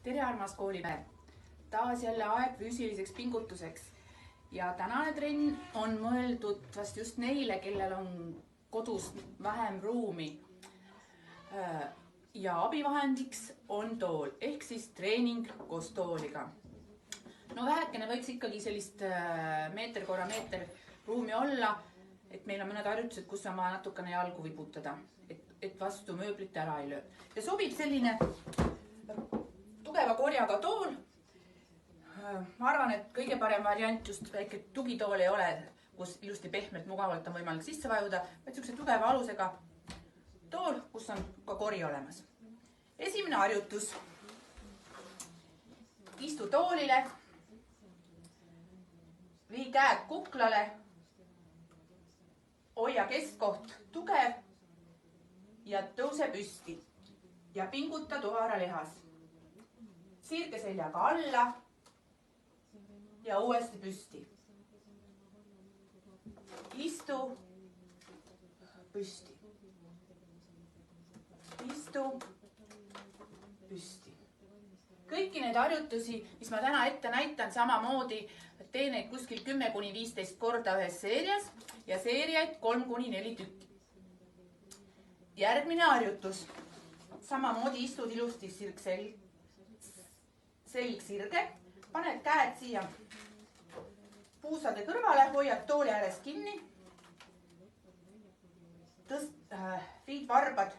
tere, armas koolipäev! Taas jälle aeg füüsiliseks pingutuseks ja tänane trenn on mõeldud vast just neile, kellel on kodus vähem ruumi. Ja abivahendiks on tool ehk siis treening koos tooliga. No vähekene võiks ikkagi sellist meeter korra meeter ruumi olla, et meil on mõned harjutused, kus on vaja natukene jalgu vibutada, et vastu mööblit ära ei löö. Ja sobib selline tugeva korjaga tool. Ma arvan, et kõige parem variant just väike tugitool ei ole, kus ilusti pehmelt mugavalt on võimalik sisse vajuda, vaid sellise tugeva alusega tool, kus on ka kori olemas. Esimene harjutus. Istu toolile, vii käed kuklale, hoia keskkoht tugev ja tõuse püsti ja pinguta tuharalihas. Sirge seljaga alla ja uuesti püsti. Istu, püsti. Istu, püsti. Kõiki neid harjutusi, mis ma täna ette näitan, samamoodi teen neid kuskil 10–15 korda ühes seerias ja seeriaid 3–4 tükki. Järgmine harjutus. Samamoodi istud ilusti selg sirge. Paned käed siia puusade kõrvale, hoiad tooli ääres kinni. Viid varbad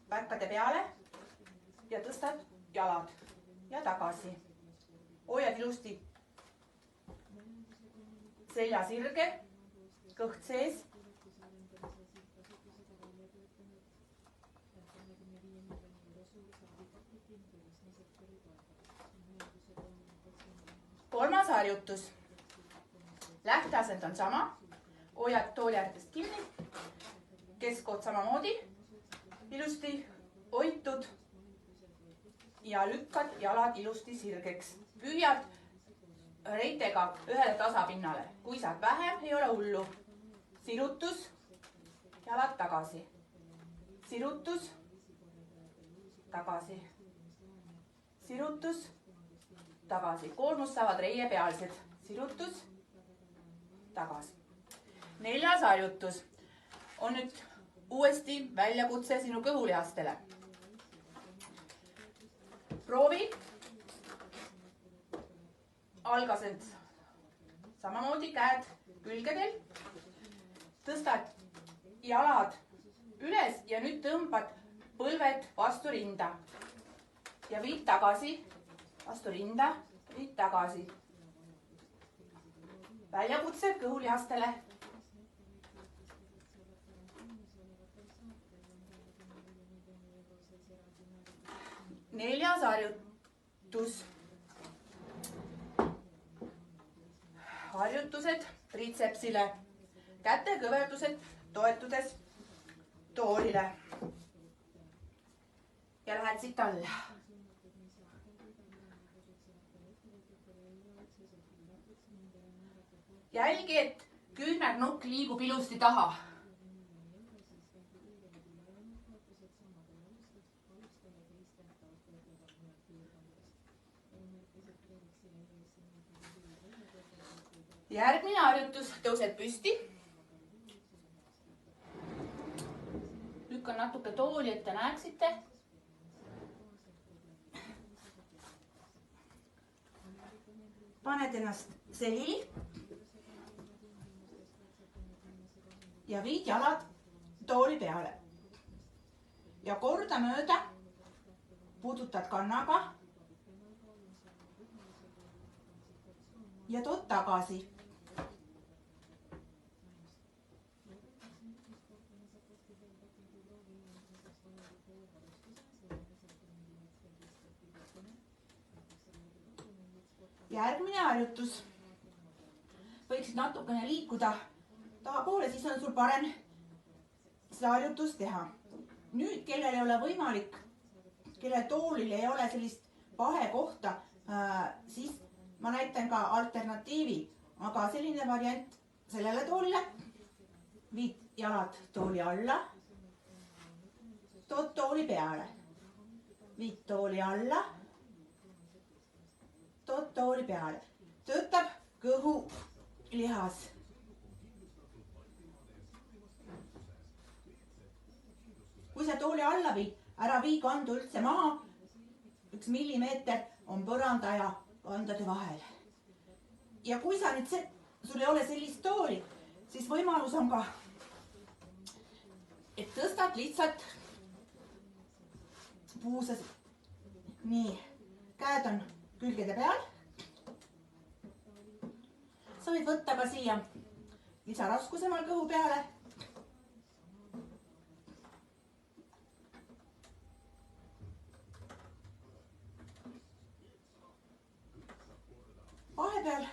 päkkade peale ja tõstad jalad ja tagasi. Hoiad ilusti selja sirge, kõht sees. Kolmas harjutus. Lähteasend on sama. Hoiad tooli äärtest kinni. Keskkoht samamoodi. Ilusti hoitud ja lükkad jalad ilusti sirgeks. Püüad reitega ühele tasapinnale. Kui saad vähem, ei ole hullu. Sirutus, jalad tagasi. Sirutus, tagasi. Sirutus, tagasi. Koormust saavad reie pealsed. Sirutus, tagasi. Neljas harjutus on nüüd uuesti väljakutse sinu kõhulihastele. Proovi. Algasend samamoodi käed külgedel. Tõstad jalad üles ja nüüd tõmbad põlved vastu rinda. Ja viid tagasi, vastu rinda, viid tagasi. Väljakutse kõhulihastele. Neljas harjutus. Harjutused triitsepsile. Käte kõverdused toetudes toolile. Ja lähed siit alla. Jälgi, et küünarnukk liigub ilusti taha. Järgmine harjutus, tõused püsti. Lükkan natuke tooli, et te näeksite. Paned ennast selili ja viid jalad tooli peale. Ja kordamööda pudutad kannaga ja tood tagasi. Järgmine harjutus. Võiksid natukene liikuda tahapoole, siis on sul parem seda harjutust teha. Nüüd, kellel ei ole võimalik, kelle toolil ei ole sellist vahekohta, siis ma näitan ka alternatiivi, aga selline variant sellele toolile. Viid jalad tooli alla, tood tooli peale, viid tooli alla tood tooli peale. Töötab kõhulihas. Kui sa tooli alla viid, ära vii kandu üldse maha. 1 millimeeter on põranda ja kandade vahel. Ja kui sa nüüd sul ei ole sellist tooli, siis võimalus on ka, et tõstad lihtsalt puusas. Nii, käed on külgede peal. Sa võid võtta ka siia lisaraskusemal kõhu peale. Vahepeal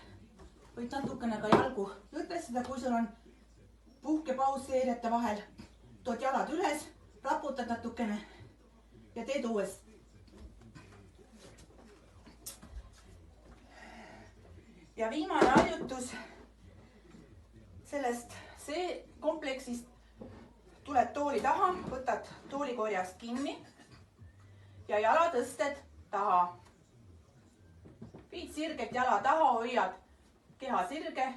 võid natukene ka jalgu lõdvestada, kui sul on puhkepaus seeriate vahel. Tood jalad üles, raputad natukene ja teed uuesti. Ja viimane harjutus sellest kompleksist. Tuled tooli taha, võtad toolikorjast kinni ja jala tõsted taha. Viid sirget jala taha, hoiad keha sirge.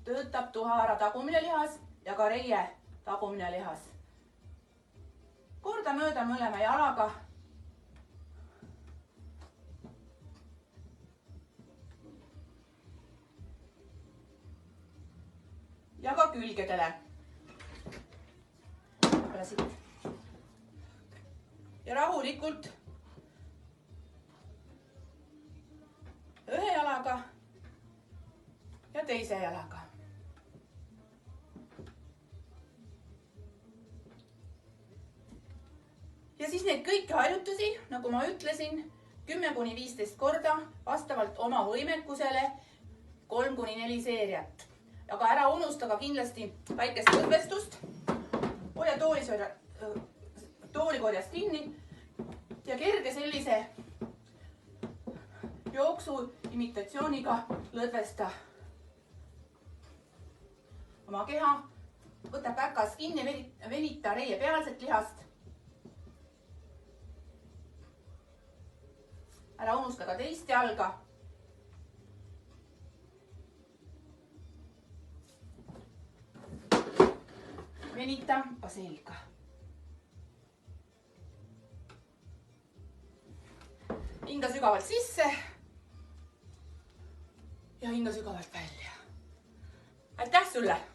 Töötab tuhara tagumine lihas ja ka reie tagumine lihas. Korda mööda mõlema jalaga. Ja ka külgedele. Ja rahulikult ühe jalaga ja teise jalaga. Ja siis neid kõiki harjutusi, nagu ma ütlesin, 10–15 korda vastavalt oma võimekusele 3–4 seeriat. Aga ära unusta ka kindlasti väikest lõdvestust. Hoia toolikorjast kinni ja kerge sellise jooksu imitatsiooniga lõdvesta oma keha. Võta päkas kinni, venita reie pealset lihast. Ära unusta ka teist jalga. Venita ka selga. Hinga sügavalt sisse ja hinga sügavalt välja. Aitäh sulle!